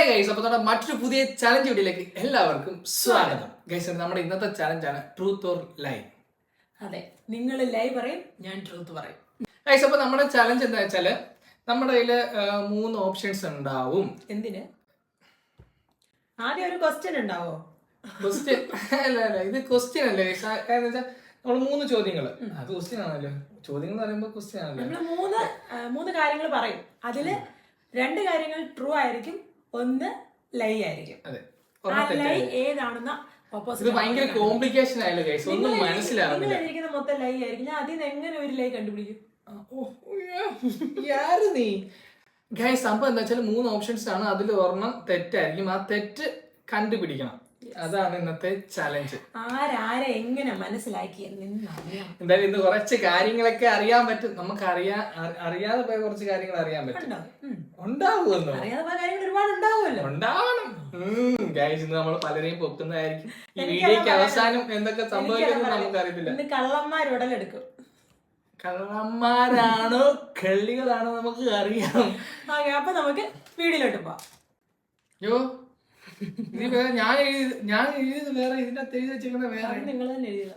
Guys, അപ്പോൾ നമ്മുടെ മറ്റൊരു പുതിയ ചലഞ്ച് വീഡിയോയിലേക്ക് എല്ലാവർക്കും സ്വാഗതം. ഗൈസ്, നമ്മുടെ ഇന്നത്തെ ചലഞ്ചാണ് ട്രൂത്ത് ഓർ ലൈ. അതെ, നിങ്ങൾ ലൈ പറയും, ഞാൻ ട്രൂത്ത് പറയും. ഗൈസ്, അപ്പോൾ നമ്മുടെ ചലഞ്ച് എന്താ വെച്ചാല് നമ്മുടെ കയ്യിൽ 3 ഓപ്ഷൻസ് ഉണ്ടാവും. എന്തിന്? ആദ്യം ഒരു ക്വസ്റ്റ്യൻ ഉണ്ടാവോ? ക്വസ്റ്റ്യൻ അല്ല, ഇത് ക്വസ്റ്റ്യൻ അല്ലേ ഗൈസ്? കാരണം വെച്ചാൽ നമ്മൾ 3 ചോദ്യങ്ങൾ, അത് ക്വസ്റ്റ്യൻ ആണല്ലോ. ചോദ്യങ്ങൾ എന്ന് പറയുമ്പോൾ ക്വസ്റ്റ്യൻ ആണല്ലോ. നമ്മൾ മൂന്ന് കാര്യങ്ങൾ പറയും. അതില് 2 കാര്യങ്ങൾ ട്രൂ ആയിരിക്കും, 1 ലൈ ആയിരിക്കും. അതെ, ആ ലൈ ഏതാണെന്ന ഇത് ഭയങ്കര കോംപ്ലിക്കേഷൻ ആയല്ലോ ഗൈസ്, ഒന്നും മനസ്സിലാവുന്നില്ല. നിങ്ങൾ മൊത്തം ലൈ ആയിരിക്കും. ഞാൻ അതിന് എങ്ങനെ ഒരു ലൈ കണ്ടുപിടിക്കും? നീ ഗൈസ്, സംഭവം എന്താ വെച്ചാൽ 3 ഓപ്ഷൻസ് ആണ്, അതിൽ ഒരെണ്ണം തെറ്റായിരിക്കും. ആ തെറ്റ് കണ്ടുപിടിക്കണം. അതാണ് ഇന്നത്തെ ചലഞ്ച്. ആരാരെ എങ്ങനെ മനസ്സിലാക്കി എന്തായാലും ഇന്ന് കുറച്ച് കാര്യങ്ങളൊക്കെ അറിയാൻ പറ്റും. നമുക്ക് അറിയാതെ പോയ കുറച്ച് കാര്യങ്ങൾ അറിയാൻ പറ്റും. ഉണ്ടാവുമല്ലോ, ഉണ്ടാവണം. ഗൈസ്, ഇന്ന് നമ്മൾ പലരെയും പൊക്കുന്നതായിരിക്കും. ഈ വീഡിയോക്ക് അവസാനം എന്തൊക്കെ സംഭവിക്കുന്നത് നമുക്ക് അറിയത്തില്ല. കള്ളന്മാർ ഉടലെടുക്കും. കള്ളന്മാരാണോ കള്ളികളാണോ നമുക്ക് അറിയാം. അപ്പൊ നമുക്ക് വീഡിയോയിലോട്ട് പോവാം. ഞാൻ എഴുതിയത് വേറെ, ഇതിന്റെ അകത്ത് എഴുതി വെച്ചേക്കുന്ന വേറെ. നിങ്ങൾ തന്നെ എഴുതിയതാ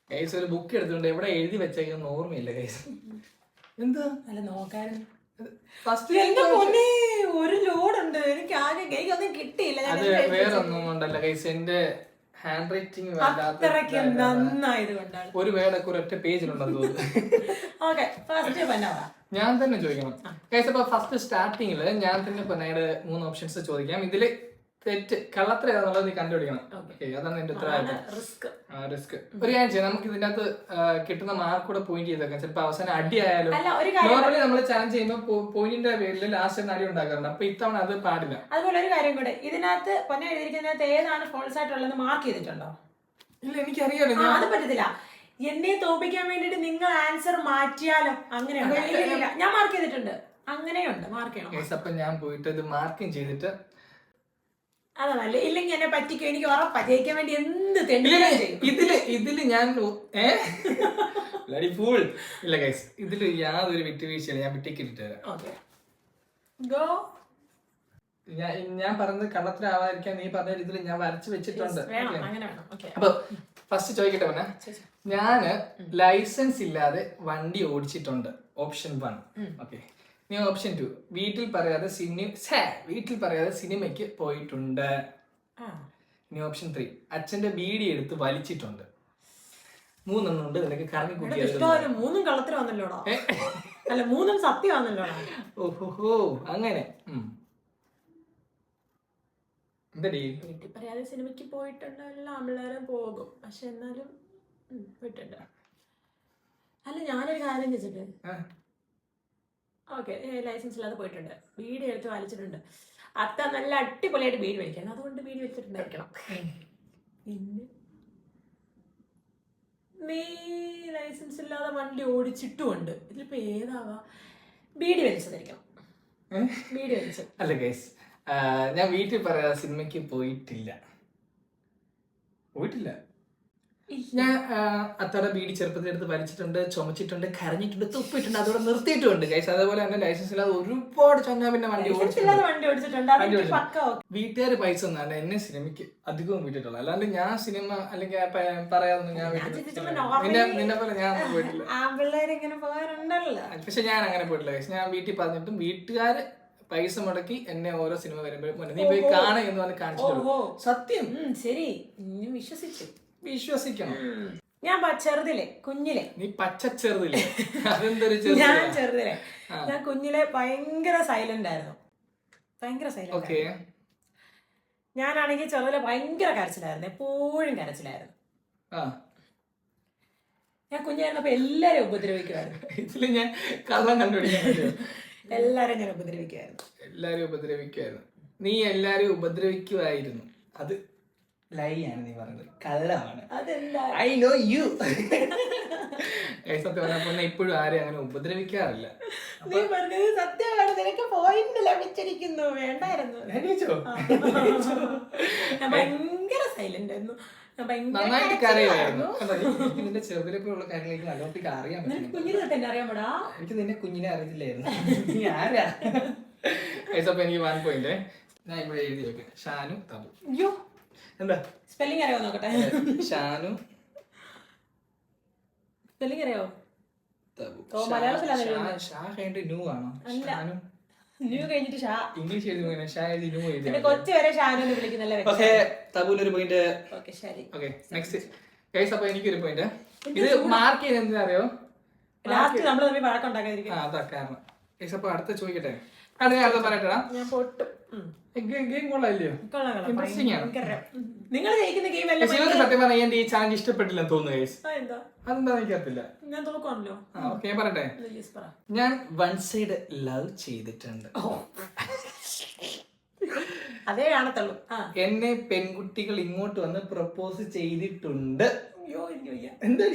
ഗൈസ്. ഒരു ബുക്ക് എടുത്തിട്ടുണ്ട്, എവിടെ എഴുതി വെച്ചേക്കുന്ന ഓർമ്മയില്ല ഗൈസ്. എന്താ അല്ല നോക്കാനും ഫസ്റ്റ് ഒരു ലോഡുണ്ട്. എനിക്ക് ആകെ ഗൈസ് ഒന്നും കിട്ടിയില്ല. അത് വേറെ ഒന്നും കൊണ്ടല്ല ഗൈസ്, എന്റെ ഹാൻഡ് റൈറ്റിംഗ് നന്നായത് കൊണ്ടാണ്. ഒരു വേർഡൊക്കെ ഒരൊറ്റ പേജിലുണ്ടെന്ന് തോന്നുന്നു. ഞാൻ തന്നെ ചോദിക്കണം ഗൈസ്. അപ്പൊ ഫസ്റ്റ് സ്റ്റാർട്ടിങ്ങില് ഞാൻ തന്നെ പൊന്നയുടെ 3 ഓപ്ഷൻസ് ചോദിക്കാം. ഇതില് തെറ്റ് കള്ളത്തരം ഏതാന്നുള്ളത് നീ കണ്ടുപിടിക്കണം. അതാണ് എന്റെ ഉത്തരവാദിത്തം. റിസ്ക്. ഒരു കാര്യം ചെയ്യാം, നമുക്ക് ഇതിന്റെ അകത്ത് കിട്ടുന്ന മാർക്ക് കൂടെ പോയിന്റ് ചെയ്തേക്കാം. ചിലപ്പോ അവസാനം അടി ആയാലും. നോർമലി നമ്മൾ ചാലഞ്ച് ചെയ്യുമ്പോൾ പോയിന്റിന്റെ പേരിൽ ലാസ്റ്റ് അടി ഉണ്ടാക്കാറുണ്ട്. അപ്പൊ ഇത്തവണ അത് പാടില്ല. അതുപോലെ ഒരു കാര്യം കൂടെ, ഇതിനകത്ത് പൊന്നെ എഴുതിയിരിക്കുന്നതിനകത്ത് ഏതാണ് ഫോൾസ് ആയിട്ടുള്ളത് മാർക്ക് ചെയ്തിട്ടുണ്ടോ? ഇല്ല, എനിക്കറിയാലോ. അത് പറ്റത്തില്ല. എന്നെ തോപ്പിക്കാൻ വേണ്ടിട്ട് നിങ്ങൾ ആൻസർ മാറ്റിയാലോ? അങ്ങനെയുണ്ട്. ഞാൻ മാർക്ക് ചെയ്തിട്ടുണ്ട്. അങ്ങനെയുണ്ട്, മാർക്ക് ചെയ്യണം. അപ്പൊ ഞാൻ പോയിട്ട് ഇത് മാർക്കും ചെയ്തിട്ട് അതല്ലേ, ഇല്ലെങ്കിൽ എന്നെ പറ്റിക്കും. എനിക്ക് ഉറപ്പാ ജയിക്കാൻ വേണ്ടി എന്ത് ഇതില് ഞാൻ ഇല്ല ഗൈസ്, ഇതില് യാതൊരു വിട്ടുവീഴ്ചയില്ല. ഞാൻ വിട്ടിക്കിട്ട് തരാം. ഞാൻ പറഞ്ഞത് കള്ളത്തിലാവാതിരിക്കാൻ നീ പറഞ്ഞ ഇതിൽ ഞാൻ വരച്ചു വെച്ചിട്ടുണ്ട്. അപ്പൊ ഫസ്റ്റ് ചോദിക്കട്ടെ മോനെ, ഞാന് ലൈസൻസ് ഇല്ലാതെ വണ്ടി ഓടിച്ചിട്ടുണ്ട്. ഓപ്ഷൻ 1. ഓക്കെ. നീ ഓപ്ഷൻ 2, വീട്ടിൽ പറയാതെ സിനിമയ്ക്ക് പോയിട്ടുണ്ട്. ഇനി ഓപ്ഷൻ 3, അച്ഛന്റെ ബീഡി എടുത്ത് വലിച്ചിട്ടുണ്ട്. 3 ഉണ്ട്. നിനക്ക് കറങ്ങി കൂട്ടിയത് 3 കള്ളത്തിലാന്നല്ലോടാ. അല്ല, 3 സത്യമാണല്ലോടാ. ഓഹോ, അങ്ങനെ. വീട്ടിൽ പറയാതെ സിനിമയ്ക്ക് പോയിട്ടുണ്ട്. എല്ലാ ആമ്പിള്ളേരും പോകും, പക്ഷെ എന്നാലും പോയിട്ടുണ്ട്. അല്ല, ഞാനൊരു കാര്യം ചോദിച്ചിട്ട്, ഓക്കെ, ലൈസൻസ് ഇല്ലാതെ പോയിട്ടുണ്ട്, ബീഡി എടുത്ത് വലിച്ചിട്ടുണ്ട്. അത്ത നല്ല അടിപൊളിയായിട്ട് ബീഡി വലിക്കണം, അതുകൊണ്ട് ബീഡി വെച്ചിട്ടുണ്ടായിരിക്കണം. പിന്നെ നീ ലൈസൻസ് ഇല്ലാതെ വണ്ടി ഓടിച്ചിട്ടുമുണ്ട്. ഇതിലിപ്പോ ഏതാവാ? ബീഡി വലിച്ചതായിരിക്കണം. ബീഡി വലിച്ചത് അല്ല ഗൈസ്, ഞാൻ വീട്ടിൽ പറയാതെ സിനിമയ്ക്ക് പോയിട്ടില്ല. ഞാൻ അത്തയുടെ ബീഡി ചെറുപ്പത്തിൽ എടുത്ത് വലിച്ചിട്ടുണ്ട്, ചുമച്ചിട്ടുണ്ട്, കരഞ്ഞിട്ടുണ്ട്, തുപ്പിട്ടുണ്ട്, അതോടെ നിർത്തിയിട്ടുണ്ട് ഗൈസ്. അതേപോലെ തന്നെ ലൈസൻസ് ഇല്ലാതെ ഒരുപാട് ചൊന്നാ പിന്നെ വണ്ടി ഓടിച്ചിട്ടുണ്ട്. വീട്ടുകാർ പൈസ ഒന്നും അല്ല എന്നെ സിനിമയ്ക്ക് അധികവും വിട്ടിട്ടുള്ളൂ. അല്ലാണ്ട് ഞാൻ സിനിമ അല്ലെങ്കിൽ പറയാതൊന്നും ഞാൻ നിന്നെ പോലെ ഞാൻ പോയിട്ടില്ല. പക്ഷെ ഞാൻ അങ്ങനെ പോയിട്ടില്ല ഗൈസ്. ഞാൻ വീട്ടിൽ പറഞ്ഞിട്ടും വീട്ടുകാര് പൈസ മുടക്കി എന്നെ ഓരോ സിനിമ വരുമ്പോഴും നീ പോയി കാണുക എന്ന് പറഞ്ഞ് കാണിച്ചിട്ടുള്ളൂ. സത്യം. ശരി, വിശ്വസിക്കണം. ഞാൻ കുഞ്ഞിലെ നീ ചെറുതിലെ ഞാൻ കുഞ്ഞിലെ ഭയങ്കര സൈലന്റ് ആയിരുന്നു. ഞാനാണെങ്കിൽ ചെറുതിലെ ഭയങ്കര കരച്ചിലായിരുന്നു, എപ്പോഴും കരച്ചിലായിരുന്നു. ഞാൻ കുഞ്ഞായിരുന്നപ്പോ എല്ലാരും ഉപദ്രവിക്കുമായിരുന്നു. ഇതില് ഞാൻ കള്ളം കണ്ടുപിടിക്കാൻ എല്ലാരും ഞാൻ ഉപദ്രവിക്കുമായിരുന്നു. നീ എല്ലാരും ഉപദ്രവിക്കുമായിരുന്നു. അത് ലൈ ആണ് നീ പറഞ്ഞത്, കള്ളമാണ്. I know you. സത്യം പറഞ്ഞ ഇപ്പോഴും ആരെയും അങ്ങനെ ഉപദ്രവിക്കാറില്ല. നീ പറഞ്ഞത് സത്യമാണ്, നിനക്ക് പോയിന്റ് ലഭിച്ചിരിക്കുന്നു. വേണ്ടായിരുന്നു. ഞാൻ ഭയങ്കര സൈലന്റ് ആയിരുന്നു, നന്നായിട്ട് കരയുമായിരുന്നു. നിന്റെ ചെറുതിലെപ്പോഴുള്ള കാര്യങ്ങളേക്ക് നല്ലോണം അറിയാൻ പറ്റും. കുഞ്ഞിനെ തന്നെ അറിയാമോടാ? എനിക്ക് നിന്നെ കുഞ്ഞിനെ അറിയില്ലായിരുന്നു. നീ ആരാ? അപ്പൊ എനിക്ക് 1 പോയിന്റ്. ഞാൻ ഇവിടെ എഴുതി വെക്കാം. ഷാനു തബു. അയ്യോ എന്താ സ്പെല്ലിംഗ് അറിയാമോ നോക്കട്ടെ. ഷാനു സ്പെല്ലിംഗ് അറിയാമോ? തബു. ഷാ കഴിഞ്ഞിട്ട് ന്യൂ ആണോ? ഷാനു ന്യൂ കഴിഞ്ഞിട്ട് ഷാ. ഇംഗ്ലീഷ് എഴുതി ഷാ എഴുതി ന്യൂ എഴുതി. പിന്നെ കൊച്ചു വരെ ഷാനു എന്ന് വിളിക്കുന്നല്ലേ. ഓക്കെ, തബുവിന് ഒരു പോയിന്റ്. ഓക്കെ ശരി. Okay next guys. അപ്പൊ എനിക്കൊരു പോയിന്റ്. ഇത് മാർക്ക് ചെയ്ത് എന്താ അറിയോ? ലാസ്റ്റ് നമ്മൾ തമ്മിൽ വഴക്കുണ്ടാക്കാതിരിക്കും. അതാ കാരണം. ഗൈസ് അപ്പൊ അടുത്ത ചോദിക്കട്ടെ. അത് ഞാൻ അടുത്ത പറയട്ടെടാ. ഞാൻ പൊട്ടും. ഗെയിം കൊള്ളാല്ലയോ? ഇൻട്രസ്റ്റിംഗ് ആണ്. നിങ്ങൾ ജയിക്കുന്ന ഗെയിം അല്ലേ? സത്യം പറഞ്ഞാൽ എന്റെ ഈ ചാലഞ്ച് ഇഷ്ടപ്പെട്ടില്ലെന്ന് തോന്നുന്നു ഗൈസ്. എന്താ അതെന്താ എനിക്കറിയില്ല. ഞാൻ തോക്കാണല്ലോ. ഓക്കെ ഞാൻ പറയട്ടെ. ഞാൻ വൺ സൈഡ് ലവ് ചെയ്തിട്ടുണ്ട്. അതേ കാണത്തുള്ളൂ. എന്നെ പെൺകുട്ടികൾ ഇങ്ങോട്ട് വന്ന് പ്രപ്പോസ് ചെയ്തിട്ടുണ്ട്. അയ്യോ എന്താ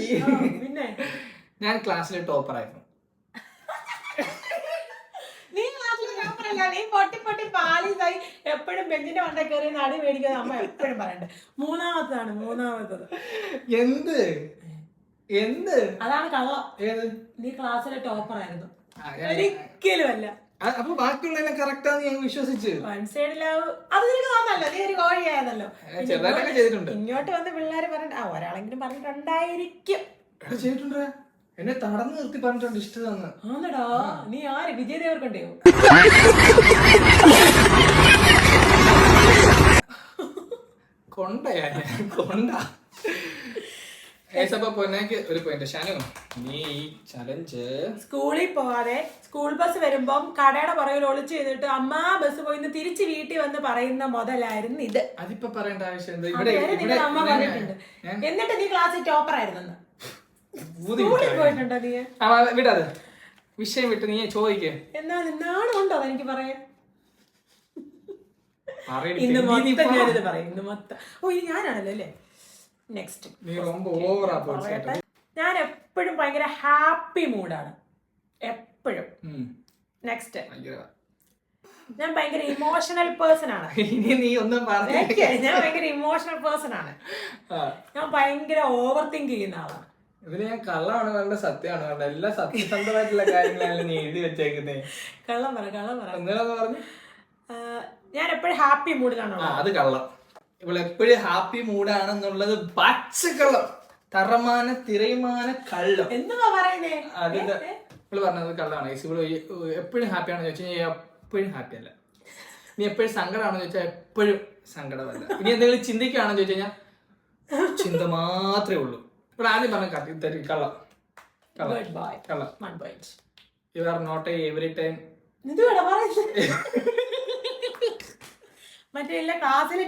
പിന്നെ ഞാൻ ക്ലാസ്സിലെ ടോപ്പർ ആയിരുന്നു. നീ ക്ലാസ്സിലെ ടോപ്പറല്ല, നീ പൊട്ടി പൊട്ടി പാളീസായി എപ്പോഴും ബെഞ്ചിന്റെ മണ്ട കയറി നടി മേടിക്കുന്നത് അമ്മ എപ്പോഴും പറയണ്ടേ. മൂന്നാമത്തത് എന്ത് എന്ത് അതാണ് കള്ളം. ഏത്? നീ ക്ലാസ്സിലെ ടോപ്പർ ആയിരുന്നു. ഒരിക്കലും അല്ല. അപ്പൊ ബാക്കിയുള്ളതെല്ലാം കറക്റ്റാന്ന് ഞാൻ വിശ്വസിച്ച്. വൺ സൈഡ് ലവ് അത് നിനക്ക് തോന്നല്ലോ, നീ ഒരു കോഴിയായിരുന്നല്ലോ. ചെറുതായിട്ടൊക്കെ ചെയ്തിട്ടുണ്ട്. ഇങ്ങോട്ട് വന്ന് പിള്ളേര് പറഞ്ഞ ഒരാളെങ്കിലും പറഞ്ഞിട്ടുണ്ടായിരിക്കും. ചെയ്തിട്ടുണ്ടോ? എന്നെ തടഞ്ഞു നിർത്തി പറഞ്ഞിട്ടുണ്ട് ഇഷ്ടമെന്ന്. ആന്നടാ, നീ ആര് വിജയ് ദേവർക്കണ്ടയോ? കൊണ്ടയാ കൊണ്ട. ഒരു പോയിന്റ്. ഷാനു നീ ഈ ചലഞ്ച് സ്കൂളിൽ പോവാതെ സ്കൂൾ ബസ് വരുമ്പം കടയുടെ പുറകിൽ ഒളിച്ചു ചെയ്തിട്ട് അമ്മ ബസ് പോയിന്ന് തിരിച്ച് വീട്ടിൽ വന്ന് പറയുന്ന മുതലായിരുന്നു ഇത്. അതിപ്പോ പറയേണ്ട ആവശ്യം. അമ്മ പറഞ്ഞിട്ടുണ്ട്. എന്നിട്ട് നീ ക്ലാസ്സിൽ ടോപ്പർ ആയിരുന്നു. പോയിട്ടുണ്ടോ നീ? വിടാതെ വിഷയം വിട്ട് നീ ചോദിക്കേ. എന്നാണുണ്ടോ എനിക്ക് പറയാൻ? ഇന്ന് മൊത്തം ഞാനിത് പറയും. ഇന്ന് മൊത്തം. ഓ ഇനി ഞാനാണല്ലോ അല്ലേ? നെക്സ്റ്റ്. ഞാൻ എപ്പോഴും ഭയങ്കര ഹാപ്പി മൂഡാണ് എപ്പോഴും. നെക്സ്റ്റ്. ഞാൻ ഭയങ്കര ഇമോഷണൽ പേഴ്സൺ ആണ്. ഞാൻ ഭയങ്കര ഇമോഷണൽ പേഴ്സൺ ആണ്. ഞാൻ ഭയങ്കര ഓവർ തിങ്ക് ചെയ്യുന്ന ആളാണ്. ഇതിന് ഞാൻ കള്ളമാണ് വേണ്ട സത്യമാണ് വേണ്ട എല്ലാ സത്യസന്ധമായിട്ടുള്ള കാര്യങ്ങളാണ് നീ എഴുതി വെച്ചേക്കുന്നേ. കള്ളം പറ പറഞ്ഞു. ഞാൻ എപ്പോഴും ഹാപ്പി മൂഡിലാണ്. അത് കള്ളം. ഇവളെപ്പോഴും ഹാപ്പി മൂഡാണെന്നുള്ളത് പച്ചക്കള്ളം. തറമാന തിരമാന കള്ളം. എന്തുവാ പറയുന്നേ? അത് ഇവള് പറഞ്ഞത് കള്ളമാണ്. ഇവള് എപ്പോഴും ഹാപ്പിയാണെന്ന് ചോദിച്ചാൽ നീ എപ്പോഴും ഹാപ്പി അല്ല. നീ എപ്പോഴും സങ്കടമാണെന്ന് ചോദിച്ചാൽ എപ്പോഴും സങ്കടമല്ല. ഇനി എന്തെങ്കിലും ചിന്തിക്കുകയാണെന്ന് ചോദിച്ചു കഴിഞ്ഞാൽ ചിന്ത മാത്രമേ ഉള്ളൂ. ഇവിടെ ആദ്യം പറഞ്ഞ കള്ളം. You are not every time. മറ്റേ ക്ലാസ്സിലെ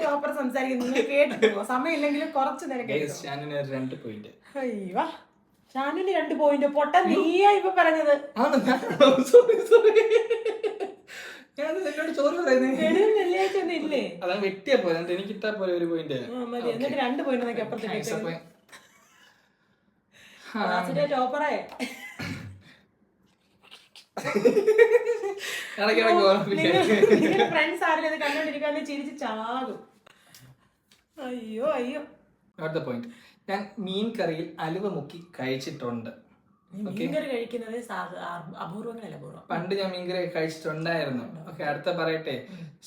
ടോപ്പർ സംസാരിക്കുന്നു. കേട്ടോ സമയമില്ലെങ്കിലും കുറച്ച് നേരം. 2 പോയിന്റ്. അയ്യോ ഷാനുവിന് 2 പോയിന്റ്. പൊട്ട നീയാ ഇപ്പൊ പറഞ്ഞത്. ഇല്ലേ അതാണ് വെട്ടിയാ പോലെ എനിക്ക് ഇട്ടാ പോലെ 1 പോയിന്റ്. എന്നിട്ട് 2 പോയിന്റ് അപ്പുറത്തേക്ക് ടോപ്പറേ. ഫ്രണ്ട്സ് ആരെങ്കിലും ഇത് കണ്ടോണ്ടിരിക്കാതെ ചിരിച്ച് ചാകും. അയ്യോ അയ്യോ. അടുത്ത പോയിന്റ്. ഞാൻ മീൻ കറിയിൽ അലുവ മുക്കി കഴിച്ചിട്ടുണ്ട്. പണ്ട് ഞാൻ മീൻകറി കഴിച്ചിട്ടുണ്ടായിരുന്നു. ഓക്കെ അടുത്ത പറയട്ടെ.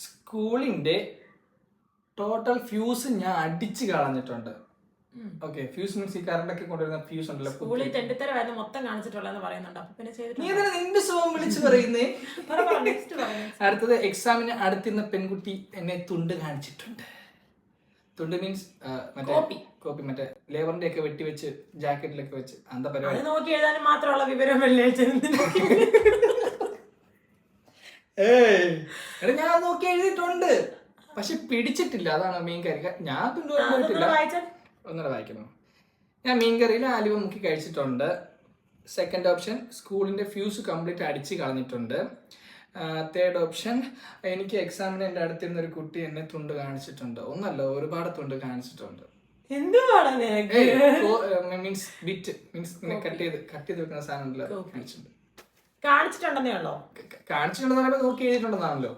സ്കൂളിന്റെ ടോട്ടൽ ഫ്യൂസ് ഞാൻ അടിച്ചു കളഞ്ഞിട്ടുണ്ട്. ഓക്കെ ഫ്യൂസ് മീൻസ് ഈ കറണ്ടൊക്കെ കൊണ്ടുവരുന്ന ഫ്യൂസ് ഉണ്ടല്ലോ. മൊത്തം കാണിച്ചിട്ടുള്ളതെന്ന് പറയുന്നുണ്ട്. നിന്റെ സ്വഭാവം വിളിച്ചു പറയുന്നേ. അടുത്തത് എക്സാമിന് അടുത്തിരുന്ന പെൺകുട്ടി എന്നെ തുണ്ട് കാണിച്ചിട്ടുണ്ട്. തുണ്ട് മീൻസ് മറ്റേ കോപ്പി മറ്റേ ലേബറിന്റെ ഒക്കെ വെട്ടി വെച്ച് ജാക്കറ്റിലൊക്കെ വെച്ച് എന്താ പരിപാടി നോക്കി എഴുതാനും മാത്രമുള്ള വിവരം. ഞാൻ നോക്കി എഴുതിയിട്ടുണ്ട് പക്ഷെ പിടിച്ചിട്ടില്ല. അതാണ് മെയിൻ കാര്യം. ഞാൻ തുണ്ട് കൊണ്ടുപോയിട്ടില്ല. ഒന്നുകൂടെ വായിക്കണം. ഞാൻ മീൻകറിയിൽ ആലുവ മുക്കി കഴിച്ചിട്ടുണ്ട്. സെക്കൻഡ് ഓപ്ഷൻ സ്കൂളിന്റെ ഫ്യൂസ് കംപ്ലീറ്റ് അടിച്ച് കളഞ്ഞിട്ടുണ്ട്. തേർഡ് ഓപ്ഷൻ എനിക്ക് എക്സാമിന് എൻ്റെ അടുത്തിരുന്ന ഒരു കുട്ടി എന്നെ തുണ്ട് കാണിച്ചിട്ടുണ്ട്. ഒന്നല്ല ഒരുപാട് തുണ്ട് കാണിച്ചിട്ടുണ്ട്. മീൻസ് ബിറ്റ് മീൻസ് കട്ട് ചെയ്ത് വെക്കുന്ന സാധനം ഉണ്ടല്ലോ കാണിച്ചിട്ടുണ്ടെന്നേ ഉള്ളോ? കാണിച്ചിട്ടുണ്ടെന്ന് പറയുമ്പോൾ നോക്കി എഴുതിയിട്ടുണ്ടെന്നാണല്ലോ.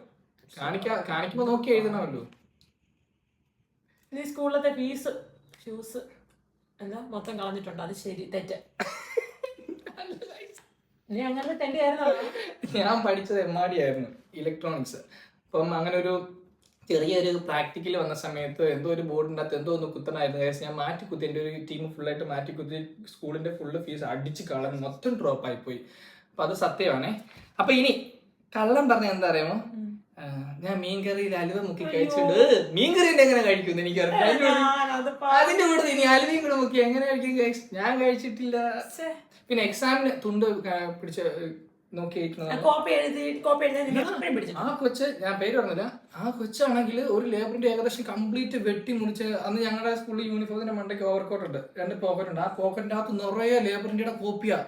കാണിക്കുമ്പോ നോക്കി എഴുതണമല്ലോ. നീ സ്കൂളിലത്തെ ഫീസ് ഷൂസ് എന്താ മൊത്തം കളഞ്ഞിട്ടുണ്ട്. അത് ശരി തെറ്റ്. ഞാൻ പഠിച്ചത് MRD ആയിരുന്നു, ഇലക്ട്രോണിക്സ്. അപ്പം അങ്ങനെ ഒരു ചെറിയൊരു പ്രാക്ടിക്കൽ വന്ന സമയത്ത് എന്തോ ഒരു ബോർഡിൻ്റെ അകത്ത് എന്തോ ഒന്ന് കുത്തണമായിരുന്നു. ഞാൻ മാറ്റി കുത്തി, എൻ്റെ ഒരു ടീം ഫുള്ളായിട്ട് മാറ്റി കുത്തി, സ്കൂളിൻ്റെ ഫുള്ള് ഫീസ് അടിച്ച് കളഞ്ഞ് മൊത്തം ഡ്രോപ്പ് ആയിപ്പോയി. അപ്പം അത് സത്യമാണേ. അപ്പം ഇനി കള്ളം പറഞ്ഞ എന്താ അറിയാമോ, ഞാൻ മീൻകറിയിൽ അലുവ മുക്കി കഴിച്ചിട്ടുണ്ട്. മീൻകറിന്റെ എങ്ങനെ കഴിക്കുന്നു എനിക്കറിയാം. അതിന്റെ കൂടെ ഇനി അലുവയും കൂടെ മുക്കി എങ്ങനെ കഴിക്കും, ഞാൻ കഴിച്ചിട്ടില്ല. പിന്നെ എക്സാമിന് തുണ്ട് പിടിച്ച് നോക്കിയിട്ട് ആ കൊച്ച്, ഞാൻ പേര് പറഞ്ഞില്ല, ആ കൊച്ചാണെങ്കിൽ ഒരു ലേബറിന്റെ ഏകദേശം കംപ്ലീറ്റ് വെട്ടി മുറിച്ച്, അന്ന് ഞങ്ങളുടെ സ്കൂളിൽ യൂണിഫോമിന്റെ മണ്ടയ്ക്ക് ഓവർകോട്ട് ഉണ്ട്, 2 പോക്കറ്റ് ഉണ്ട്. ആ പോക്കറ്റിന്റെ അകത്ത് നിറയെ ലേബറിന്റെ കോപ്പിയാ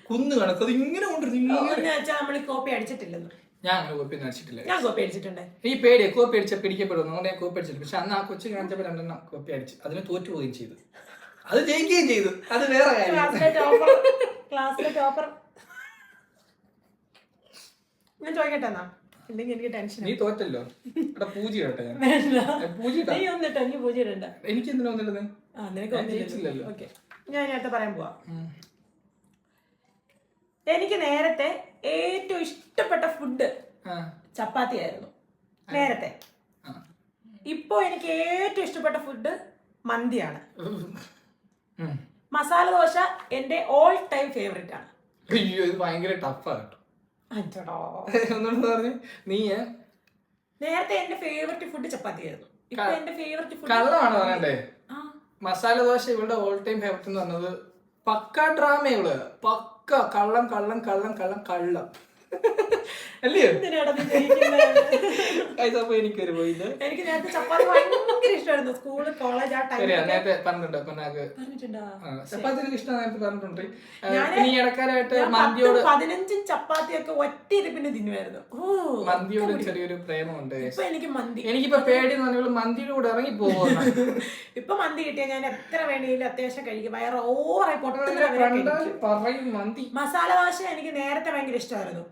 കുന്ന് കണക്ക്. അത് ഇങ്ങനെ കൊണ്ടിരുന്നു. കോപ്പി അടിച്ചിട്ടില്ലെന്ന് ഞാൻ അങ്ങനെ കോപ്പി ഒന്നും അടിച്ചിട്ടില്ല. ഞാൻ കോപ്പി അടിച്ചിട്ടുണ്ട്. ഈ പേടിയെ കോപ്പി അടിച്ച പിടിക്കപ്പെടുന്നു, അതുകൊണ്ട് ഞാൻ കോപ്പി അടിച്ചില്ല. പക്ഷെ അന്ന് ആ കൊച്ചു കാണിച്ചപ്പോൾ 2 കോപ്പി അടിച്ച് അതിന് തോറ്റു പോവുകയും ചെയ്തു. അത് ജയിക്കുകയും ചെയ്തു, അത് വേറെ ക്ലാസ്സിലെ ടോപ്പർ. ഞാൻ ചോദിക്കട്ടെ എന്നാ, ഇല്ലെങ്കിൽ എനിക്ക് ടെൻഷൻ. നീ തോറ്റല്ലോ, ഇവിടെ പൂജ ഇടട്ടെ. എനിക്ക് എന്തിനാ വന്നിടുന്നത്? ഓക്കെ, ഞാൻ അടുത്ത് പറയാൻ പോവാ. എനിക്ക് നേരത്തെ ഏറ്റവും ഇഷ്ടപ്പെട്ട ഫുഡ് ചപ്പാത്തി ആയിരുന്നു നേരത്തെ. ഇപ്പൊ എനിക്ക് ഏറ്റവും ഇഷ്ടപ്പെട്ട ഫുഡ് മന്തിയാണ്. മസാല ദോശ എന്റെ ഓൾ ടൈം ഫേവറേറ്റ് ആണ്. അയ്യോ, ഇത് ഭയങ്കര ടഫാ കേട്ടോ. നീ നേരത്തെ എന്റെ ഫേവറേറ്റ് ഫുഡ് ചപ്പാത്തി ആയിരുന്നു. ഇപ്പൊ എന്റെ ഫേവറേറ്റ് ഫുഡ് കള്ളമാണ് പറയണ്ടേ. മസാല ദോശ ഇവളുടെ ഓൾ ടൈം ഫേവറേറ്റ് എന്ന് പറഞ്ഞത് പക്ക ഡ്രാമ. ഇവള് പക്ക കള്ളം കള്ളം കള്ളം കള്ളം കള്ളം അല്ലയോ? എനിക്കൊരു പോയില്ല. എനിക്ക് നേരത്തെ ചപ്പാത്തി ഭയങ്കര ഇഷ്ടമായിരുന്നു. സ്കൂള് കോളേജ് ആ ടൈം നേരത്തെ ചപ്പാത്തി ഇഷ്ടം നേരത്തെ പറഞ്ഞിട്ടുണ്ട്. പിന്നെ ഈ ഇടക്കാരായിട്ട് മന്തിയോട് 15 ചപ്പാത്തിയൊക്കെ ഒറ്റ ഇരിപ്പിന് തിന്നുമായിരുന്നു. മന്തിയോട് ചെറിയൊരു പ്രേമമുണ്ട്. ഇപ്പൊ എനിക്ക് മന്തി, എനിക്കിപ്പോ പേടി എന്ന് പറഞ്ഞാൽ മന്തിയുടെ കൂടെ ഇറങ്ങി പോകുന്നു. ഇപ്പൊ മന്തി കിട്ടിയാൽ ഞാൻ എത്ര വേണമെങ്കിലും അത്യാവശ്യം കഴിക്കും. വയറ് ഓവറായി പറയും മന്തി. മസാല ദോശ എനിക്ക് നേരത്തെ ഭയങ്കര ഇഷ്ടമായിരുന്നു.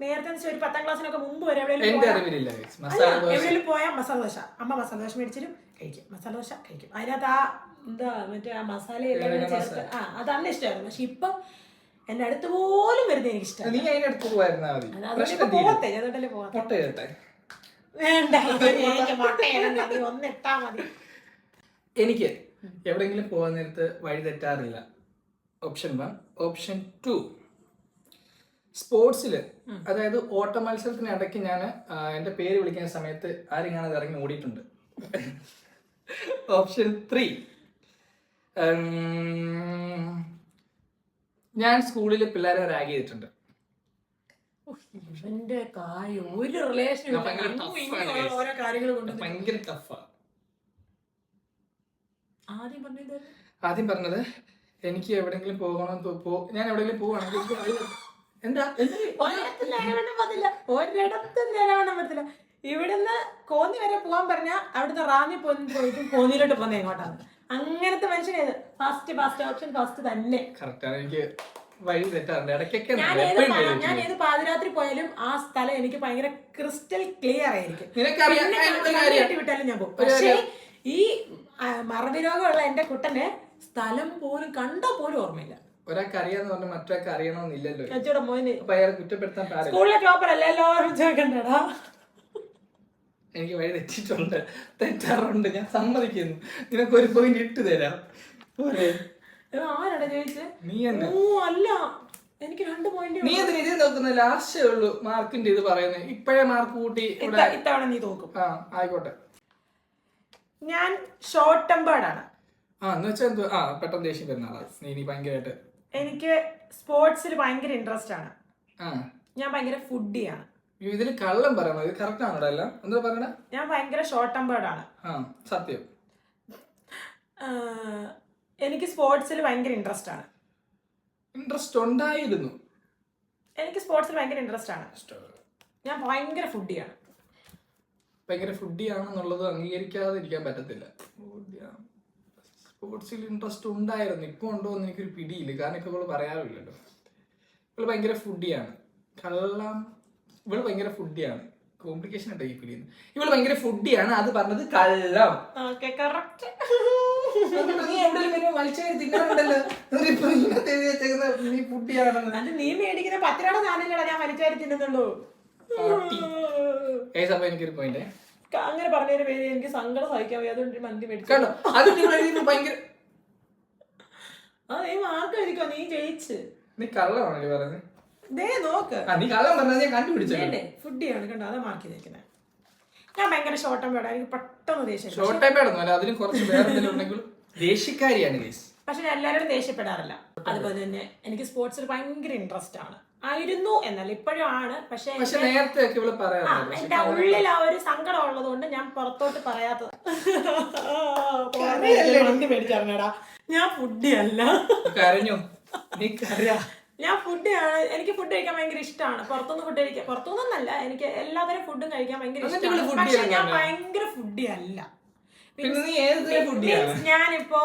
നേരത്തെ ഒരു 10ാം ക്ലാസ്സിനൊക്കെ മുമ്പ് വരെ എവിടെയെങ്കിലും പോയാൽ മസാല ദോശ, അമ്മ മസാല ദോശ മേടിച്ചിരും കഴിക്കും, മസാല ദോശ കഴിക്കും. അതിനകത്ത് ആ എന്താ മറ്റേ ആ മസാല ചേർത്ത് അതാണ് ഇഷ്ടമായിരുന്നു. പക്ഷെ ഇപ്പൊ എന്റെ അടുത്ത് പോലും വരുന്നത് എനിക്ക് ഇഷ്ടമാണ്. പോകട്ടെ, അതുകൊണ്ടല്ലേ പോകട്ടെ. വേണ്ട, ഒന്നിട്ടാ മതി. എനിക്ക് എവിടെയെങ്കിലും പോകാൻ നേരത്ത് വഴി തെറ്റാറില്ല. ഓപ്ഷൻ 1. ഓപ്ഷൻ 2, സ്പോർട്സിൽ, അതായത് ഓട്ട മത്സരത്തിന് ഇടയ്ക്ക് ഞാൻ എൻ്റെ പേര് വിളിക്കുന്ന സമയത്ത് ആരും ഞാനത് ഇറങ്ങി ഓടിയിട്ടുണ്ട്. ഓപ്ഷൻ 3, ഞാൻ സ്കൂളിൽ പിള്ളേരെ റാഗ് ചെയ്തിട്ടുണ്ട്. ഭയങ്കര ടഫാ. ആദ്യം പറഞ്ഞത് എനിക്ക് എവിടെങ്കിലും പോകണം, ഞാൻ എവിടെങ്കിലും പോവാണെങ്കിൽ എന്താ ഒരിടത്തും നിലവണ്ണം പറ്റില്ല. ഇവിടുന്ന് കോന്നി വരെ പോകാൻ പറഞ്ഞാൽ അവിടുന്ന് റാന്നി പോയിട്ടും കോന്നിയിലോട്ട് പോകുന്നത് എങ്ങോട്ടാണ്. അങ്ങനത്തെ മനുഷ്യനേത് ഫസ്റ്റ് ഓപ്ഷൻ ഫസ്റ്റ് തന്നെ. എനിക്ക് വഴി തെറ്റാറുണ്ട് ഇടയ്ക്കൊക്കെ. ഞാൻ ഏത് പാതിരാത്രി പോയാലും ആ സ്ഥലം എനിക്ക് ഭയങ്കര ക്രിസ്റ്റൽ ക്ലിയർ ആയിരിക്കും. വിട്ടാലും ഞാൻ പോകും. പക്ഷേ ഈ മറവി രോഗമുള്ള എന്റെ കുട്ടനെ സ്ഥലം പോലും കണ്ടാ പോലും ഓർമ്മയില്ല. ഒരാൾക്ക് അറിയാന്ന് പറഞ്ഞാൽ മറ്റൊരാൾക്ക് അറിയണമെന്നില്ലല്ലോ. അപ്പൊ അയാളെ കുറ്റപ്പെടുത്താൻ സ്കൂളിലെ ടോപ്പർ അല്ല, എല്ലാവരും ചോദിക്കണ്ടടാ. എനിക്ക് വഴി തെറ്റിട്ടുണ്ട്, തെറ്റാറുണ്ട്, ഞാൻ സമ്മതിക്കുന്നു. നിനക്ക് ഒരു പോയിന്റ് ഇട്ട് തരാം. ആരാടാ ചോദിച്ചേ? നീ തന്നെ. അല്ല, എനിക്ക് 2 പോയിന്റ്. നീ അതിന് ഇത് നോക്കുന്ന ലാസ്റ്റേ ഉള്ളൂ മാർക്കിന്റെ ഇത് പറയുന്നത്. ഇപ്പഴേ മാർക്ക് കൂട്ടി ഇത്തവണ നീ തോക്കും. ആയിക്കോട്ടെ. ഞാൻ ഷോർട്ട് ടെമ്പേർഡ് ആണ്. എന്ന് വെച്ചാൽ പെട്ടെന്ന് ദേഷ്യം വരുന്ന ആളാ നീ ഭയങ്കരമായിട്ട്. എനിക്ക് സ്പോർട്സിൽ ഭയങ്കര ഇൻട്രസ്റ്റ് ആണ്. ഞാൻ ഭയങ്കര ഫുഡിയാണ്. ഇതില് കള്ളം പറയണോ? ഇത് കറക്റ്റ് ആണോ? എല്ലാം എന്താ പറയണ? ഞാൻ ഭയങ്കര ഷോർട്ട് ടെമ്പേർഡ് ആണ്. സത്യം. എനിക്ക് സ്പോർട്സിൽ ഭയങ്കര ഇൻട്രസ്റ്റ് ആണ്. ഇൻട്രസ്റ്റ് ഉണ്ടായിരുന്നു. എനിക്ക് സ്പോർട്സിൽ ഭയങ്കര ഇൻട്രസ്റ്റ് ആണ്. ഞാൻ ഭയങ്കര ഫുഡിയാണ്. ഭയങ്കര ഫുഡിയാണെന്നുള്ളത് അംഗീകരിക്കാതെ ഇരിക്കാൻ പറ്റത്തില്ല. സ്പോർട്സിൽ ഇൻട്രസ്റ്റ് ഉണ്ടായിരുന്നു. ഇപ്പോൾ ഉണ്ടോ എന്ന് എനിക്കൊരു പിടിയില്ല, കാരണം ഇപ്പോൾ ഇവള് പറയാറില്ലല്ലോ. ഇവള് ഭയങ്കര ഫുഡിയാണ്. കള്ളം. ഇവള് ഭയങ്കര ഫുഡിയാണ്. കോംപ്ലിക്കേഷൻ ആയിട്ട് ഈ പിടിയുന്നു. ഇവള് ഭയങ്കര ഫുഡിയാണ്, അത് പറഞ്ഞത് കള്ളം. നീ എവിടെയെങ്കിലും വലിച്ചേരി തിന്നാറുണ്ടല്ലോ, നീ ഫുഡിയാണെന്ന്. നീ മേടിക്കുന്ന 10 രൂപയുടെ സാധനങ്ങളാണ് ഞാൻ വലിച്ചേരി തിന്നുന്നുള്ളൂ. അപ്പൊ എനിക്കൊരു പോയിന്റ് അങ്ങനെ പറഞ്ഞതിന് പേര് എനിക്ക് സങ്കടം സഹിക്കാൻ വയ്യ, അതുകൊണ്ട് മന്തി മേടിച്ചു. അത് ഭയങ്കര നീ മാർക്ക് എഴുതിക്കോ, നീ ജയിച്ച്. നീ കള്ളമാണല്ലേ പറഞ്ഞത്? നോക്ക്, നീ കള്ളം പറഞ്ഞത് ഞാൻ കണ്ടുപിടിച്ചേ. ഫുഡിയാണ് കണ്ടോ, അതാ മാർക്ക് ചെയ്തേക്കുന്നത്. ഞാൻ ഭയങ്കര ഷോർട്ട് ടൈം പേടാ, എനിക്ക് പെട്ടെന്ന് ദേഷ്യം. ഷോർട്ട് ടൈം പേടൊന്നുമല്ല, അതിന് കുറച്ച് വേറെ എന്തെങ്കിലും ഉണ്ടെങ്കിൽ ദേഷ്യക്കാരിയാണ് ഗൈസ്. പക്ഷെ ഞാൻ എല്ലാവരും ദേഷ്യപ്പെടാറില്ല. അതുപോലെ തന്നെ എനിക്ക് സ്പോർട്സിൽ ഭയങ്കര ഇൻട്രസ്റ്റ് ആണ്, ആയിരുന്നു എന്നല്ല ഇപ്പോഴും ആണ്. പക്ഷെ നേരത്തെ എന്റെ ഉള്ളിൽ ആ ഒരു സങ്കടം ഉള്ളത് കൊണ്ട് ഞാൻ പുറത്തോട്ട് പറയാത്തത്. മേടിച്ചാടാ, ഞാൻ ഫുഡിയല്ല. കരഞ്ഞു നീ കരയാ. ഞാൻ ഫുഡിയാണ്, എനിക്ക് ഫുഡ് കഴിക്കാൻ ഭയങ്കര ഇഷ്ടമാണ്. പുറത്തുനിന്ന് ഫുഡ് കഴിക്കാൻ, പുറത്തുനിന്നല്ല, എനിക്ക് എല്ലാതരം ഫുഡും കഴിക്കാൻ ഭയങ്കര ഇഷ്ടമാണ്. പക്ഷെ ഞാൻ ഭയങ്കര ഫുഡിയല്ല. ഞാനിപ്പോ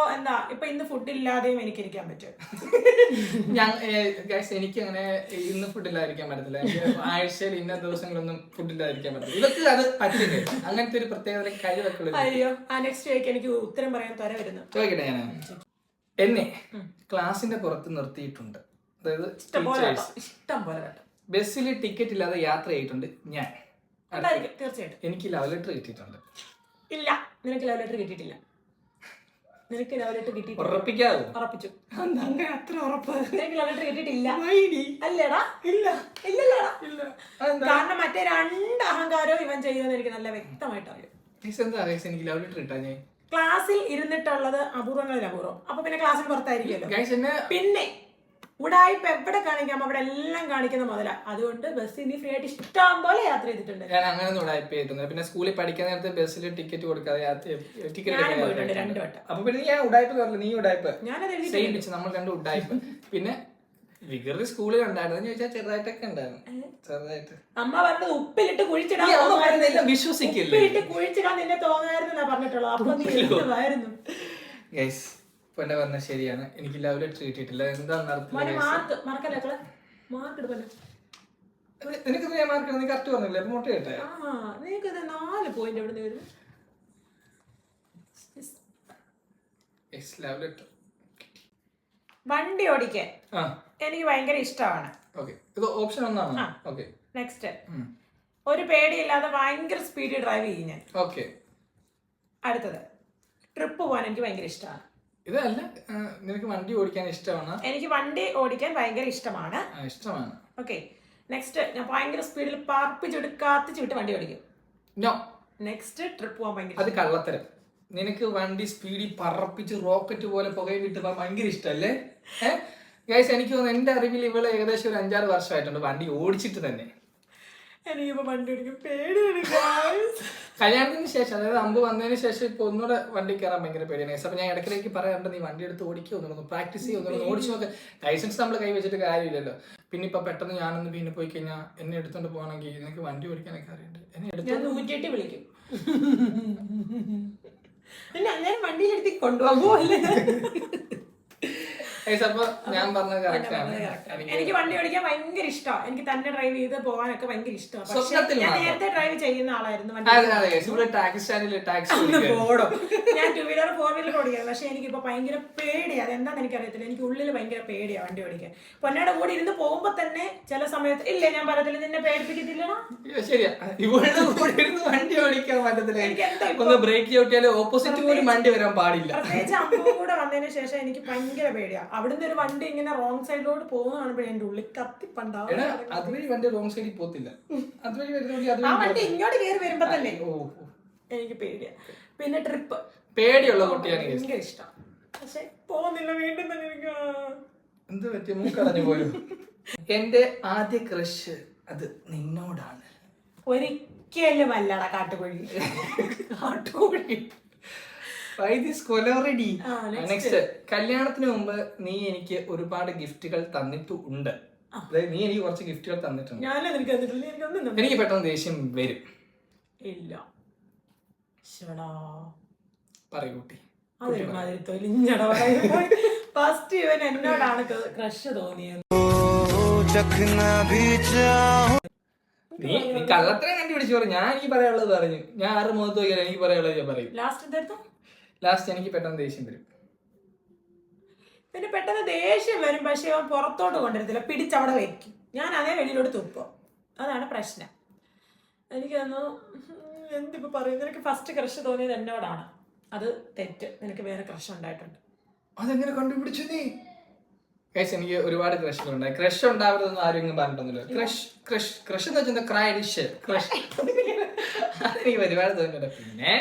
ഇപ്പൊ ഇന്ന് ഫുഡ് ഇല്ലാതെയും എനിക്ക് ഇരിക്കാൻ പറ്റും. എനിക്ക് അങ്ങനെ ഇന്ന് ഫുഡ് ഇല്ലാതിരിക്കാൻ പറ്റത്തില്ല. ആഴ്ചയിൽ ഇന്ന ദിവസങ്ങളൊന്നും ഫുഡ് ഇല്ലാതിരിക്കാൻ പറ്റില്ല. ഇതൊക്കെ അത് പറ്റില്ല, അങ്ങനത്തെ ഒരു പ്രത്യേക കഴിവൊക്കെ. അയ്യോ, നെക്സ്റ്റ് വീക്ക് എനിക്ക് ഉത്തരം പറയാൻ തര വരുന്നു. ചോദിക്കട്ടെ, ഞാൻ എന്നെ ക്ലാസിന്റെ പുറത്ത് നിർത്തിയിട്ടുണ്ട്. അതായത് ഇഷ്ടം പോലെ ബസ്സിൽ ടിക്കറ്റ് ഇല്ലാതെ യാത്ര ചെയ്തിട്ടുണ്ട് ഞാൻ. തീർച്ചയായിട്ടും എനിക്ക് ലവ് ലെറ്റർ കിട്ടിയിട്ടുണ്ട്. ഇല്ല, നിനക്ക് ലവ് ലെറ്റർ കിട്ടിയിട്ടില്ല. നിനക്ക് ലവ് ലെറ്റർ കിട്ടിയിട്ടില്ല. ഉറപ്പിച്ചു. അത്ര ഉറപ്പ്. നിനക്ക് ലവ് ലെറ്റർ കിട്ടിയിട്ടില്ല അല്ലേടാ? ഇല്ലല്ലേടാ. കാരണം മറ്റേ 2 അഹങ്കാരവും ഇവൻ ചെയ്യുമെന്ന് എനിക്ക് നല്ല വ്യക്തമായിട്ട് അറിയാം. എനിക്ക് ലവ് ലെറ്റർ കിട്ടാ. ഞാൻ ക്ലാസ്സിൽ ഇരുന്നിട്ടുള്ളത് അപൂർവങ്ങളിൽ അപൂർവം. അപ്പൊ പിന്നെ ക്ലാസ്സിൽ പുറത്തായിരിക്കുമല്ലോ. പിന്നെ ഉടായിപ്പ് എവിടെ കാണിക്കാം അവിടെ എല്ലാം കാണിക്കുന്ന മുതല. അതുകൊണ്ട് ബസ്സിൽ നീ ഫ്രീ ആയിട്ട് ഇഷ്ടം പോലെ യാത്ര ചെയ്തിട്ടുണ്ട്. ഞാൻ അങ്ങനെ ഉടായിപ്പ് ചെയ്തിട്ടുണ്ട്. പിന്നെ സ്കൂളിൽ പഠിക്കാൻ നേരത്തെ ബസ്സിൽ ടിക്കറ്റ് കൊടുക്കാതെ ടിക്കറ്റ് 2 വട്ടം. അപ്പൊ പിന്നെ ഞാൻ ഉടായിപ്പ് പറഞ്ഞില്ല, നീ ഉടായിപ്പ്. ഞാനത് നമ്മൾ 2 ഉടായിപ്പ്. പിന്നെ വികറി സ്കൂളിൽ ഉണ്ടായിരുന്നു ചോദിച്ചാൽ ചെറുതായിട്ടൊക്കെ ഉണ്ടായിരുന്നു. ചെറുതായിട്ട് അമ്മ പറഞ്ഞത് ഉപ്പിലിട്ട് കുഴിച്ചിടാൻ വിശ്വസിക്കില്ല. ഉപ്പിലിട്ട് കുഴിച്ചിടാൻ നിന്നെ തോന്നായിരുന്നു പറഞ്ഞിട്ടുള്ളത്. അപ്പൊ നീ എന്തുവായിരുന്നു? എന്നെ പറഞ്ഞ ശരിയാണ്, എനിക്ക് ലവ് ലെറ്റർ കിട്ടിയിട്ടില്ല. എന്താന്ന് നിനക്ക് ഞാൻ മാർക്ക് നീ കറക്റ്റ് പറഞ്ഞില്ലേ? അപ്പൊ മുട്ട കേട്ടെ. നിനക്ക് 4 പോയിന്റ് എവിടെ വരും? Love letter. വണ്ടി ഓടിക്കാൻ എനിക്ക് ഭയങ്കര ഇഷ്ടമാണ്. ഇത് ഓപ്ഷൻ 1 ആണ്. നെക്സ്റ്റ്, ഒരു പേടിയില്ലാതെ ഭയങ്കര സ്പീഡിൽ ഡ്രൈവ് ചെയ്യും ഞാൻ. അടുത്തത്, ട്രിപ്പ് പോകാൻ എനിക്ക് ഭയങ്കര ഇഷ്ടമാണ്. ഇതല്ല, നിനക്ക് വണ്ടി ഓടിക്കാൻ ഇഷ്ടമാണ്. എനിക്ക് വണ്ടി ഓടിക്കാൻ ഭയങ്കര ഇഷ്ടമാണ്. ഓക്കെ, നെക്സ്റ്റ്, ഞാൻ ഭയങ്കര സ്പീഡിൽ കത്തിച്ച് വിട്ട് വണ്ടി ഓടിക്കും. നെക്സ്റ്റ്, ട്രിപ്പ് പോകാൻ ഭയങ്കര. അത് കള്ളത്തരം. നിനക്ക് വണ്ടി സ്പീഡിൽ പറപ്പിച്ച് റോക്കറ്റ് പോലെ പുകയും വിട്ട് ഭയങ്കര ഇഷ്ടമല്ലേ? ഗൈസ്, എനിക്ക് തോന്നുന്നു എന്റെ അറിവിൽ ഇവള് ഏകദേശം ഒരു 5-6 വർഷമായിട്ടുണ്ട് വണ്ടി ഓടിച്ചിട്ട് തന്നെ. എനിക്കിപ്പോ വണ്ടി ഓടിക്കും പേടിയാണ്. കല്യാണത്തിന് ശേഷം, അതായത് അമ്പ് വന്നതിന് ശേഷം ഇപ്പൊ ഒന്നുകൂടെ വണ്ടി കയറാൻ ഭയങ്കര പേടിയാണ്. അപ്പൊ ഞാൻ ഇടയ്ക്കിടയ്ക്ക് പറയാറുണ്ട്, നീ വണ്ടി എടുത്ത് ഓടിക്കുക, പ്രാക്ടീസ് ചെയ്യുക, ഓടിച്ചു നോക്കുക. ലൈസൻസ് നമ്മൾ കൈ വെച്ചിട്ട് കാര്യമില്ലല്ലോ. പിന്നെ ഇപ്പൊ പെട്ടെന്ന് ഞാനൊന്ന് പിന്നെ പോയി കഴിഞ്ഞാൽ എന്നെ എടുത്തോണ്ട് പോകണമെങ്കിൽ നിനക്ക് വണ്ടി ഓടിക്കാനൊക്കെ അറിയണ്ട്. എന്നെ എടുത്ത് വിളിക്കും. പിന്നെ അങ്ങനെ വണ്ടിയിലെടുത്ത് കൊണ്ടുപോകുമല്ലേ? അപ്പൊ ഞാൻ പറഞ്ഞത് കറക്റ്റ് ആണ്. എനിക്ക് വണ്ടി ഓടിക്കാൻ ഭയങ്കര ഇഷ്ടമാണ്. എനിക്ക് തന്നെ ഡ്രൈവ് ചെയ്ത് പോകാനൊക്കെ ഭയങ്കര ഇഷ്ടമാണ്. ഞാൻ നേരത്തെ ഡ്രൈവ് ചെയ്യുന്ന ആളായിരുന്നു. ഞാൻ 2 വീലർ 4 വീലർ ഓടിക്കുന്നത്. പക്ഷെ എനിക്കിപ്പോ ഭയങ്കര പേടിയാണ്. അതെന്താന്ന് എനിക്കറിയത്തില്ല, എനിക്ക് ഉള്ളിൽ ഭയങ്കര പേടിയാണ് വണ്ടി ഓടിക്കാൻ. പൊന്നയുടെ കൂടെ ഇരുന്ന് പോകുമ്പോ തന്നെ ചില സമയത്ത് ഇല്ലേ ഞാൻ പറയത്തില്ല, നിന്നെ പേടിപ്പിക്കത്തില്ലടാ. ശരിയാ, വണ്ടി ഓടിക്കാൻ പറ്റത്തില്ല. ബ്രേക്ക് ചവിട്ടിയാലും ഓപ്പോസിറ്റ് പോലും വണ്ടി വരാൻ പാടില്ല. പ്രത്യേകിച്ച് അമ്മ കൂടെ വന്നതിന് ശേഷം എനിക്ക് ഭയങ്കര പേടിയാണ്. അവിടുന്ന് ഒരു വണ്ടി ഇങ്ങനെ റോങ് സൈഡിലോട്ട് പോകുന്ന കാണുമ്പോഴേ എന്റെ ഉള്ളിൽ കത്തിപ്പണ്ടാവും. അതുവഴി വണ്ടി റോങ് സൈഡിൽ പോത്തില്ല. ആ വണ്ടി ഇങ്ങോട്ട് കയറി വരുമ്പോ തന്നെ എനിക്ക് പേടിയാ. പിന്നെ ട്രിപ്പ് പേടിയുള്ള കുട്ടിയാണ് ഭയങ്കര ഇഷ്ടം. പക്ഷെ പോകുന്നില്ല, വീണ്ടും തന്നെ എനിക്ക് എന്ത് പറ്റിയ മൂക്കടഞ്ഞു പോലും. എന്റെ ആദ്യ ക്രഷ് അത് നിന്നോടാണ്. ഒരിക്കലും അല്ലടാ കാട്ടുകോഴി. നെക്സ്റ്റ്, കല്യാണത്തിന് മുമ്പ് നീ എനിക്ക് ഒരുപാട് ഗിഫ്റ്റുകൾ തന്നിട്ടുണ്ട്. അതായത് നീ എനിക്ക് കുറച്ച് ഗിഫ്റ്റുകൾ തന്നിട്ടുണ്ട്. എനിക്ക് പെട്ടെന്ന് ദേഷ്യം വരും. ഇല്ല പറയൂട്ടി. ഫസ്റ്റ് ഇവൻ എന്നോടാണ് ക്രഷ് തോന്നിയത്. നീ കള്ളത്തരം കണ്ടുപിടിച്ചു പറഞ്ഞു. ഞാൻ എനിക്ക് പറയാനുള്ളത് പറഞ്ഞു. ഞാൻ ആറ് മുഖത്ത് നോക്കിയാൽ എനിക്ക് പറയാനുള്ളത് ഞാൻ പറയും. ലാസ്റ്റ് എനിക്ക് പെട്ടെന്ന് ദേഷ്യം വരും. പിന്നെ പെട്ടെന്ന് ദേഷ്യം വരും, പക്ഷെ അവൻ പുറത്തോട്ട് കൊണ്ടുവരത്തില്ല, പിടിച്ചവിടെ വെക്കും. ഞാൻ അതേ വെളിയിലോട്ട് തുപ്പോ. അതാണ് പ്രശ്നം. എനിക്ക് തോന്നുന്നു എന്തിപ്പോ പറയും, നിനക്ക് ഫസ്റ്റ് ക്രഷ് തോന്നിയത് എന്നോടാണ്. അത് തെറ്റ്. നിനക്ക് വേറെ ക്രഷ് ഉണ്ടായിട്ടുണ്ട്. അതെങ്ങനെ കണ്ടുപിടിച്ചു നീ? എനിക്ക് ഒരുപാട് ക്രഷുകളുണ്ടായി. ക്രഷ് ഉണ്ടാവരുതെന്ന് ആരും ഇങ്ങനെ പറഞ്ഞിട്ടൊന്നുമില്ല. ക്രഷ് എന്ന് വെച്ചാൽ ക്രഷ് അതെനിക്ക് ഒരുപാട് തോന്നിയിട്ടുണ്ട്. പിന്നെ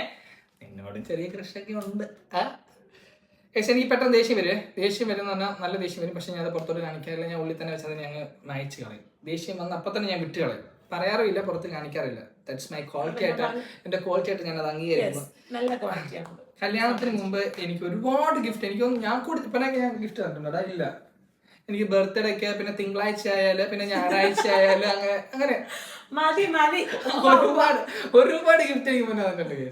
നിന്നോടും ചെറിയ ക്രഷൊക്കെ ഉണ്ട്. എനിക്ക് പെട്ടെന്ന് ദേഷ്യം വരുവേ. ദേഷ്യം വരുന്ന പറഞ്ഞാൽ നല്ല ദേഷ്യം വരും. പക്ഷെ ഞാൻ അത് പുറത്തോട്ട് കാണിക്കാറില്ല. ഞാൻ ഉള്ളിൽ തന്നെ വെച്ചത് ഞാൻ മായച്ച് കളയും. ദേഷ്യം വന്ന് അപ്പം തന്നെ ഞാൻ വിട്ട് കളയും. പറയാറില്ല, പുറത്ത് കാണിക്കാറില്ല. ദാറ്റ്സ് മൈ ക്വാളിറ്റി ആയിട്ട്, എന്റെ ക്വാളിറ്റി ആയിട്ട് ഞാൻ അത് അംഗീകരിക്കുന്നു. കല്യാണത്തിന് മുമ്പ് എനിക്ക് ഒരുപാട് ഗിഫ്റ്റ്, എനിക്കൊന്നും ഞാൻ കൊടുത്തപ്പനൊക്കെ ഞാൻ ഗിഫ്റ്റ് തന്നിട്ടുണ്ടോ? ഇല്ല. എനിക്ക് ബർത്ത്ഡേക്ക്, പിന്നെ തിങ്കളാഴ്ച ആയാലും, പിന്നെ ഞായറാഴ്ച ആയാലും, അങ്ങനെ ഒരുപാട് ഗിഫ്റ്റ് എനിക്ക് മുന്നേ തന്നിട്ടുണ്ട്.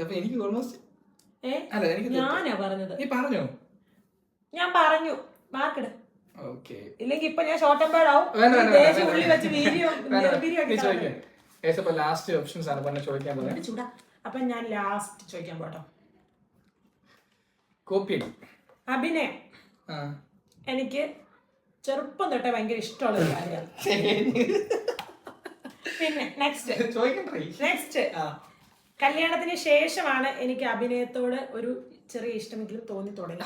അപ്പൊ എനിക്ക് ഓൾമോസ്റ്റ് അല്ല, എനിക്ക് നീ പറഞ്ഞോ? ഞാൻ പറഞ്ഞു മാർക്കിട്. ഓക്കെ, ഇല്ലെങ്കിൽ ഇപ്പൊ ഞാൻ ഷോർട്ട് ആവും. ലാസ്റ്റ് ഓപ്ഷൻസ് ആണ് പറഞ്ഞ ചോദിക്കാൻ പോകുന്നത്. ചൂടാ. അപ്പൊ ഞാൻ ലാസ്റ്റ് ചോദിക്കാൻ പോട്ടോ. കോപ്പി അഭിനയം എനിക്ക് ചെറുപ്പം തൊട്ടേ ഭയങ്കര ഇഷ്ടമുള്ള ഒരു കാര്യമാണ്. പിന്നെ നെക്സ്റ്റ് കല്യാണത്തിന് ശേഷമാണ് എനിക്ക് അഭിനയത്തോട് ഒരു ചെറിയ ഇഷ്ടമെങ്കിലും തോന്നി തുടങ്ങി.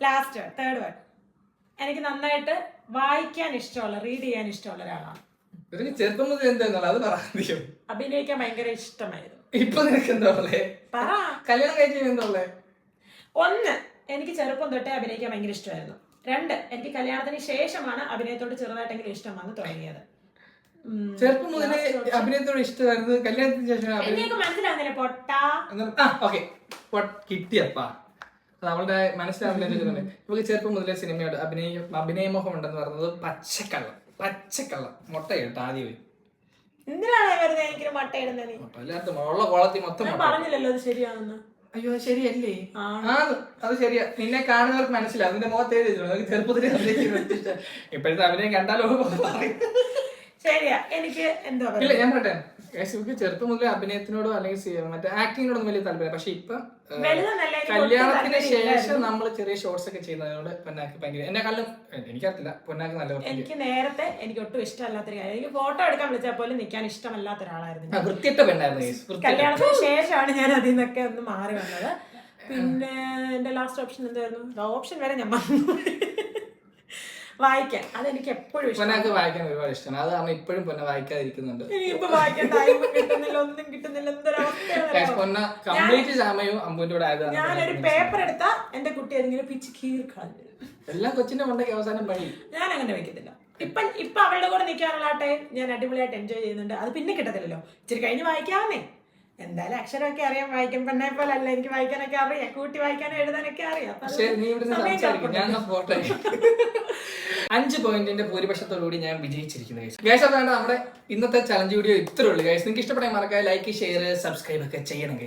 ലാസ്റ്റ് തേർഡ് വൺ, എനിക്ക് നന്നായിട്ട് വായിക്കാൻ ഇഷ്ടമുള്ള, റീഡ് ചെയ്യാൻ ഇഷ്ടമുള്ള ഒരാളാണ്. ചെറുപ്പം മുതൽ എന്താ അഭിനയിക്കാൻ ഭയങ്കര ഇഷ്ടമായിരുന്നു. ഇപ്പൊ നിനക്ക് എന്താ പറ, കല്യാണം കഴിച്ചു എന്താ? ഒന്ന്, എനിക്ക് ചെറുപ്പം തൊട്ടേ അഭിനയിക്കാൻ ഭയങ്കര ഇഷ്ടമായിരുന്നു. 2, എനിക്ക് കല്യാണത്തിന് ശേഷമാണ് അഭിനയത്തോട് ചെറുതായിട്ടെങ്കിലും ഇഷ്ടം വന്ന് തുടങ്ങിയത്. ചെറുപ്പം മുതലേ അഭിനയത്തോട് ഇഷ്ടമായിരുന്നു, കല്യാണത്തിന് ശേഷം മനസ്സിലാവുന്നില്ല പൊട്ടാ. കിട്ടിയപ്പാ അവളുടെ മനസ്സിലാവില്ല. ഇവക്ക് ചെറുപ്പം മുതലേ സിനിമയോട് അഭിനയമോഹം ഉണ്ടെന്ന് പറഞ്ഞത് പച്ചക്കള്ളം മുട്ട കേട്ടോ ആദ്യം. എന്തിനാണ് വെറുതെ എനിക്ക് മുട്ട ഇടുന്നത്? ഉള്ള കോളത്തിൽ മൊത്തം പറഞ്ഞില്ലല്ലോ അത് ശരിയാണെന്ന്. അയ്യോ ശരിയല്ലേ? അത് ശരിയാ. നിന്നെ കാണുന്നവർക്ക് മനസ്സിലാവും. നിന്റെ മുഖത്ത് എഴുതിയിട്ടുണ്ട് ചെറുപ്പത്തിൽ ഇപ്പോഴത്തെ അഭിനയം കണ്ടാലോ ശരിയാ. എനിക്ക് എന്താ ഇല്ല, ഞാൻ പറയട്ടെ, ചെറുപ്പം മുതലേ അഭിനയത്തിനോടോ അല്ലെങ്കിൽ മറ്റേ ആക്ടിങ്ങിനോടൊന്നും വലിയ താല്പര്യം. പക്ഷെ ഇപ്പൊ കല്യാണത്തിന് ശേഷം നമ്മൾ ചെറിയ ഷോർട്സ് ഒക്കെ ചെയ്യുന്നതിനോട് പൊന്നാക്ക് ഭയങ്കര എന്നെക്കാളും എനിക്കറിയില്ല. പൊന്നാക്ക് നല്ല എനിക്ക് നേരത്തെ എനിക്ക് ഒട്ടും ഇഷ്ടമല്ലാത്തൊരു കാര്യം, എനിക്ക് ഫോട്ടോ എടുക്കാൻ വിളിച്ചാൽ പോലും നിൽക്കാൻ ഇഷ്ടമല്ലാത്ത ഒരാളായിരുന്നു. വൃത്തിയിട്ട പെണ്ണായിരുന്നു. കല്യാണത്തിന് ശേഷമാണ് ഞാൻ അതിൽ നിന്നൊക്കെ ഒന്ന് മാറി വന്നത്. പിന്നെ എന്റെ ലാസ്റ്റ് ഓപ്ഷൻ എന്തായിരുന്നു? ഓപ്ഷൻ വരെ ഞാൻ മറന്നു. വായിക്കാൻ, അതെനിക്ക് എപ്പോഴും പൊന്നാക്ക് വായിക്കാൻ ഒരുപാട് ഇഷ്ടമാണ്. അത് കാരണം ഇപ്പോഴും പൊന്ന വായിക്കാതിരിക്കുന്നുണ്ട്. ഇപ്പൊ വായിക്കാൻ ടൈം കിട്ടുന്നില്ല, ഒന്നും കിട്ടുന്നില്ല. ഞാനൊരു പേപ്പർ എടുത്താ എന്റെ കുട്ടി അതിങ്ങനെ പിച്ച് കീറി കളഞ്ഞു. എല്ലാം കൊച്ചിന്റെ മണ്ടയ്ക്ക് അവസാനം പണി. ഞാൻ അങ്ങനെ വെക്കത്തില്ല. ഇപ്പൊ അവളുടെ കൂടെ നിൽക്കാനുള്ള ടൈം ഞാൻ അടിപൊളിയായിട്ട് എൻജോയ് ചെയ്യുന്നുണ്ട്. അത് പിന്നെ കിട്ടത്തില്ലല്ലോ, ഇച്ചിരി കഴിഞ്ഞ് വായിക്കാവുന്നേ. എന്തായാലും അക്ഷരമൊക്കെ അറിയാം, വായിക്കാൻ പെണ്ണെ പോലെ അല്ല, എനിക്ക് വായിക്കാനൊക്കെ അറിയാം, കൂട്ടി വായിക്കാനും എഴുതാനൊക്കെ അറിയാം. 5 പോയിന്റിന്റെ ഭൂരിപക്ഷത്തോടുകൂടി ഞാൻ വിജയിച്ചിരിക്കുന്നു ഗൈസ്. അതാണ് നമ്മുടെ ഇന്നത്തെ ചലഞ്ച് വീഡിയോ. ഇത്രേ ഉള്ളൂ ഗൈസ്. നിങ്ങൾക്ക് ഇഷ്ടപ്പെടാൻ മറക്കാതെ ലൈക്ക്, ഷെയർ, സബ്സ്ക്രൈബ് ഒക്കെ ചെയ്യണം ഗൈസ്.